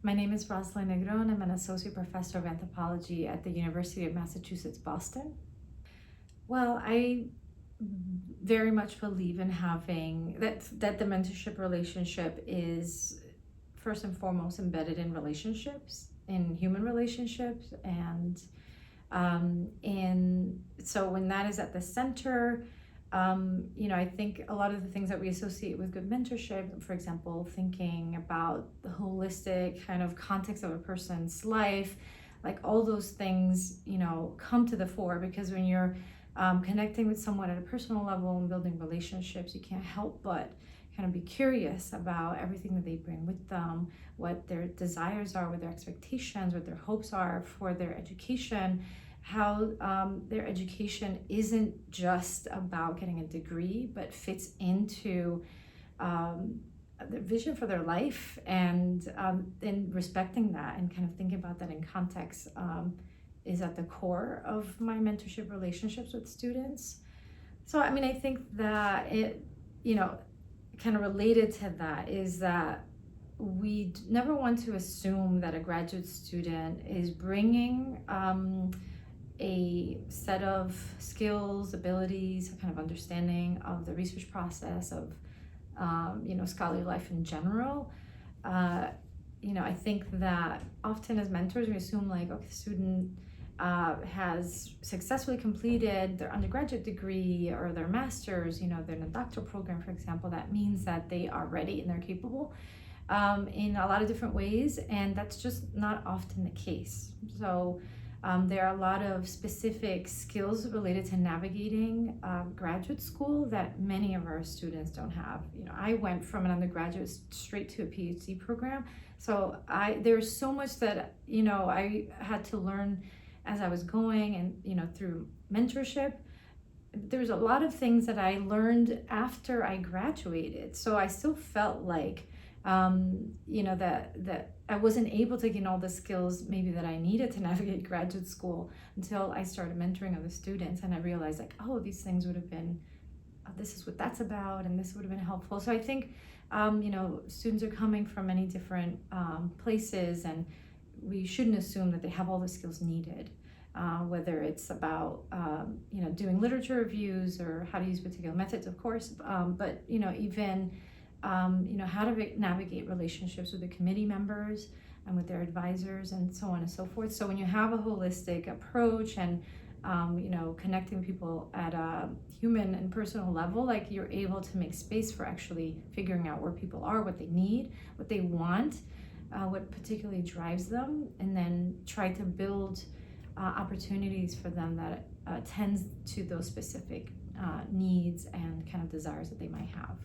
My name is Rosalyn Negron. I'm an associate professor of anthropology at the University of Massachusetts, Boston. Well, I very much believe in having that the mentorship relationship is first and foremost embedded in relationships, in human relationships, and so when that is at the center, I think a lot of the things that we associate with good mentorship, for example, thinking about the holistic kind of context of a person's life, like all those things, come to the fore because when you're connecting with someone at a personal level and building relationships, you can't help but kind of be curious about everything that they bring with them, what their desires are, what their expectations, what their hopes are for their education, how their education isn't just about getting a degree, but fits into the vision for their life, and respecting that and kind of thinking about that in context is at the core of my mentorship relationships with students. So, I think that it, kind of related to that is that we never want to assume that a graduate student is bringing a set of skills, abilities, a kind of understanding of the research process of, scholarly life in general. I think that often as mentors, we assume like, okay, the student has successfully completed their undergraduate degree or their master's, they're in a doctoral program, for example. That means that they are ready and they're capable in a lot of different ways, and that's just not often the case. So there are a lot of specific skills related to navigating graduate school that many of our students don't have. I went from an undergraduate straight to a PhD program, so there's so much that I had to learn as I was going, and through mentorship. There's a lot of things that I learned after I graduated, so I still felt like that I wasn't able to gain all the skills maybe that I needed to navigate graduate school until I started mentoring other students, and I realized like, oh, these things would have been, this is what that's about, and this would have been helpful. So I think students are coming from many different places, and we shouldn't assume that they have all the skills needed, whether it's about doing literature reviews or how to use particular methods, of course, but even how to navigate relationships with the committee members and with their advisors and so on and so forth. So when you have a holistic approach and connecting people at a human and personal level, like you're able to make space for actually figuring out where people are, what they need, what they want, what particularly drives them, and then try to build opportunities for them that tends to those specific needs and kind of desires that they might have.